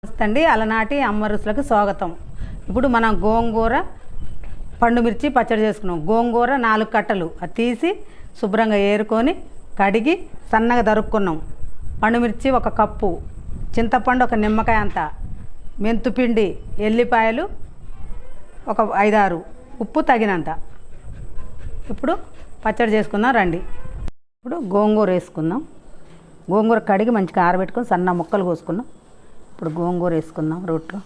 నమస్తే అండి, అలనాటి అమ్మ రుచులకు స్వాగతం. ఇప్పుడు మనం గోంగూర పండుమిర్చి పచ్చడి చేసుకున్నాం. గోంగూర 4 కట్టలు అది తీసి శుభ్రంగా ఏరుకొని కడిగి సన్నగా తరుక్కున్నాం. పండుమిర్చి 1 కప్పు, చింతపండు 1 నిమ్మకాయ అంత, మెంతుపిండి, ఎల్లిపాయలు 5-6, ఉప్పు తగినంత. ఇప్పుడు పచ్చడి చేసుకుందాం రండి. ఇప్పుడు గోంగూర వేసుకుందాం. గోంగూర కడిగి మంచిగా ఆరబెట్టుకొని సన్న ముక్కలు కోసుకున్నాం. ఇప్పుడు గోంగూర వేసుకుందాం రోట్లో.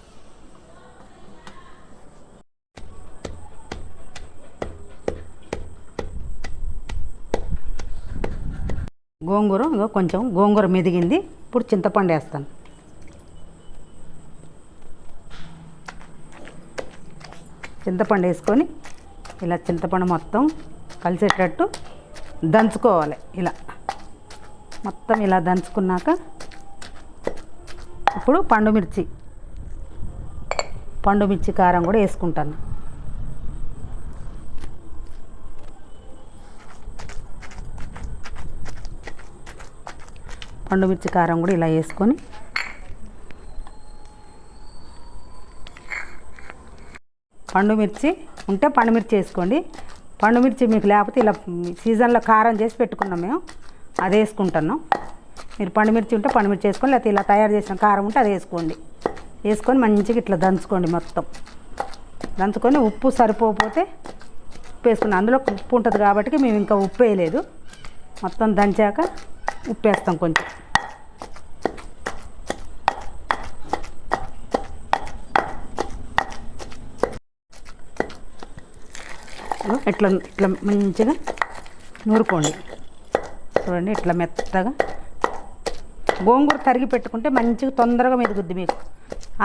కొంచెం గోంగూర మెదిగింది. ఇప్పుడు చింతపండు వేస్తాను. చింతపండు వేసుకొని ఇలా చింతపండు మొత్తం కలిసేటట్టు దంచుకోవాలి. ఇలా మొత్తం ఇలా దంచుకున్నాక ఇప్పుడు పండుమిర్చి కారం కూడా వేసుకుంటాను. పండుమిర్చి కారం కూడా ఇలా వేసుకొని పండుమిర్చి ఉంటే పండుమిర్చి వేసుకోండి. పండుమిర్చి మీకు లేకపోతే ఇలా సీజన్లో కారం చేసి పెట్టుకున్నాం మేము, అది వేసుకుంటున్నాం. మీరు పండుమిర్చి ఉంటే పండుమిర్చి వేసుకోండి, లేకపోతే ఇలా తయారు చేసిన కారం ఉంటే అది వేసుకోండి. వేసుకొని మంచిగా ఇట్లా దంచుకోండి. మొత్తం దంచుకొని ఉప్పు సరిపోతే ఉప్పు వేసుకున్నాం. అందులో ఉప్పు ఉంటుంది కాబట్టి మేము ఇంకా ఉప్పు వేయలేదు. మొత్తం దంచాక ఉప్పు వేస్తాం కొంచెం. ఇట్లా ఇట్లా మంచిగా నూరుకోండి. చూడండి ఇట్లా మెత్తగా. గోంగూర తరిగి పెట్టుకుంటే మంచిగా తొందరగా మెదుగుద్ది. మీకు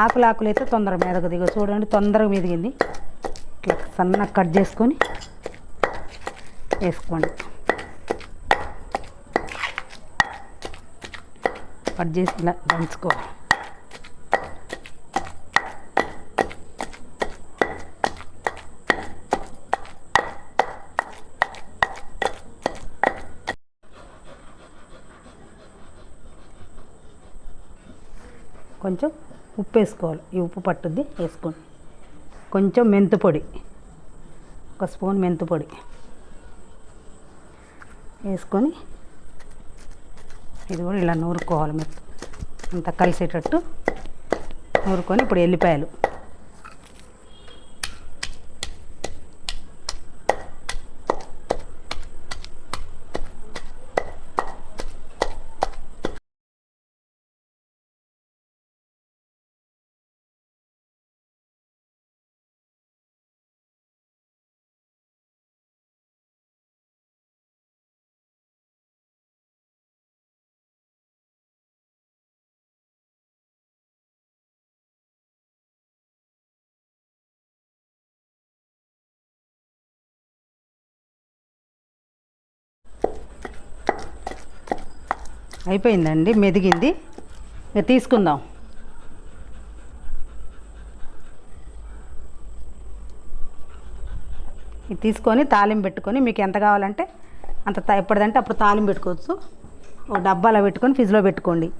ఆకులు అయితే తొందరగా మెదగదు. ఇక చూడండి తొందరగా మెదిగింది. ఇట్లా సన్నగా కట్ చేసుకొని వేసుకోండి. కట్ చేసి ఇలా దంచుకోవాలి. కొంచెం ఉప్పు వేసుకోవాలి. ఈ ఉప్పు పట్టుద్ది వేసుకోండి. కొంచెం మెంతుపొడి, 1 స్పూన్ మెంతుపొడి వేసుకొని ఇది కూడా ఇలా నూరుకోవాలి. అంతా కలిసేటట్టు నూరుకొని ఇప్పుడు ఎల్లిపాయలు, అయిపోయిందండి, మెదిగింది. ఇక తీసుకుందాం. ఇది తీసుకొని తాలింపు పెట్టుకొని మీకు ఎంత కావాలంటే అంత ఎప్పటిదంటే అప్పుడు తాలింపు పెట్టుకోవచ్చు. ఒక డబ్బాలో పెట్టుకొని ఫ్రిడ్జ్లో పెట్టుకోండి.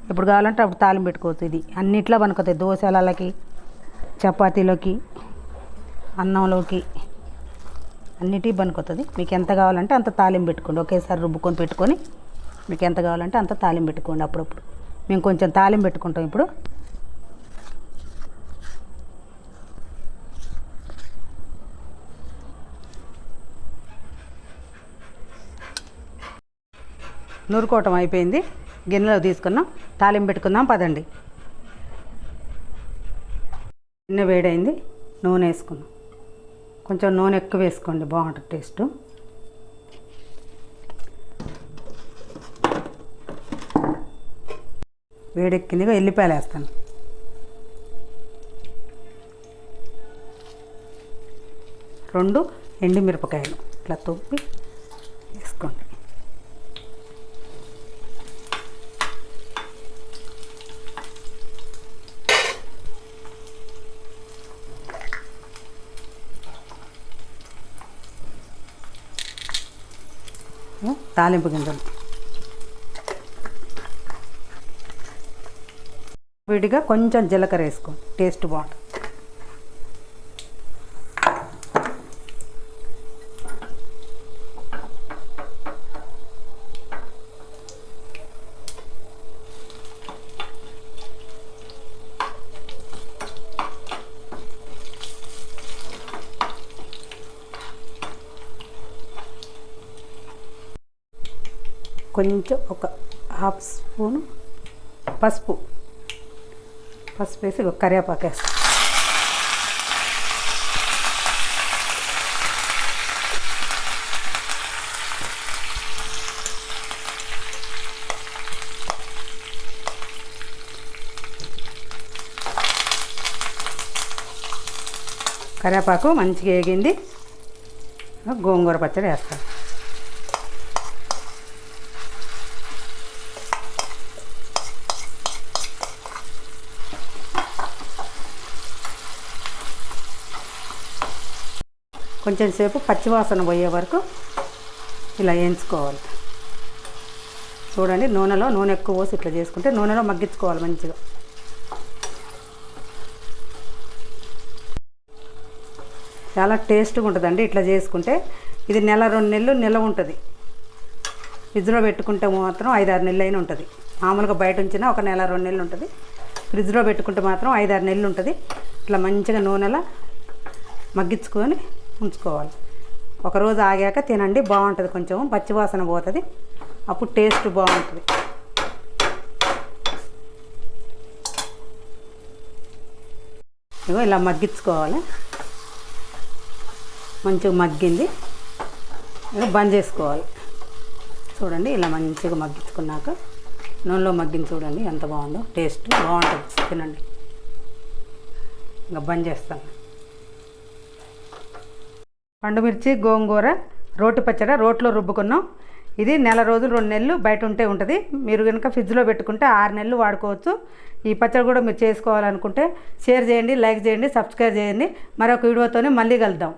ఎప్పుడు కావాలంటే అప్పుడు తాలింపు పెట్టుకోవచ్చు. ఇది అన్నిట్లో పనుకుతాయి. దోశలకి, చపాతీలోకి, అన్నంలోకి అన్నిటికీ పనుకుతుంది. మీకు ఎంత కావాలంటే అంత తాలింపు పెట్టుకోండి. ఒకేసారి రుబ్బుకొని పెట్టుకొని మీకు ఎంత కావాలంటే అంత తాలింపు పెట్టుకోండి. అప్పుడప్పుడు మేము కొంచెం తాలింపు పెట్టుకుంటాం. ఇప్పుడు నూరుకోవటం అయిపోయింది. గిన్నెలో తీసుకున్నాం. తాలింపు పెట్టుకుందాం పదండి. గిన్నె వేడైంది. నూనె వేసుకుందాం. కొంచెం నూనె ఎక్కువ వేసుకోండి, బాగుంటుంది టేస్ట్. వేడెక్కిందిగా ఎల్లిపాయలు వేస్తాను. రెండు ఎండుమిరపకాయలు ఇట్లా తొప్పి వేసుకోండి. తాలింపు గింజలు విడిగా కొంచెం జీలకర్ర వేసుకోండి, టేస్ట్ బాగుంటుంది. కొంచెం ఒక హాఫ్ స్పూను పసుపు వేసి కరివేపాకు వేస్తాం. కరివేపాకు మంచిగా వేగింది, గోంగూర పచ్చడి వేస్తాం. కొంచెం సేపు పచ్చివాసన పోయే వరకు ఇలా వేయించుకోవాలి. చూడండి, నూనె ఎక్కువ పోసి ఇట్లా చేసుకుంటే నూనెలో మగ్గించుకోవాలి మంచిగా. చాలా టేస్ట్గా ఉంటుందండి ఇట్లా చేసుకుంటే. ఇది 1-2 నెలలు నిల్వ ఉంటుంది. ఫ్రిడ్జ్లో పెట్టుకుంటే మాత్రం 5-6 నెలలు అయినా ఉంటుంది. మామూలుగా బయట ఉంచినా ఒక 1-2 నెలలు ఉంటుంది. ఫ్రిడ్జ్లో పెట్టుకుంటే మాత్రం 5-6 నెలలు ఉంటుంది. ఇట్లా మంచిగా నూనెలో మగ్గించుకొని ఉంచుకోవాలి. ఒకరోజు ఆగాక తినండి, బాగుంటుంది. కొంచెం పచ్చివాసన పోతుంది, అప్పుడు టేస్ట్ బాగుంటుంది. ఇగో ఇలా మగ్గించుకోవాలి. మంచిగా మగ్గింది, ఇక బంద్ చేసుకోవాలి. చూడండి, ఇలా మంచిగా మగ్గించుకున్నాక నూనెలో మగ్గింది. చూడండి ఎంత బాగుందో, టేస్ట్ బాగుంటుంది, తినండి. ఇంకా బంద్ చేస్తాను. పండుమిర్చి గోంగూర రోటి పచ్చడి రోట్లో రుబ్బుకున్నాం. ఇది 1 రోజులు 2 నెలలు బయట ఉంటుంది. మీరు కనుక ఫ్రిడ్జ్లో పెట్టుకుంటే 6 నెలలు వాడుకోవచ్చు. ఈ పచ్చడి కూడా మీరు చేసుకోవాలనుకుంటే షేర్ చేయండి, లైక్ చేయండి, సబ్స్క్రైబ్ చేయండి. మరొక వీడియోతోనే మళ్ళీ కలుద్దాం.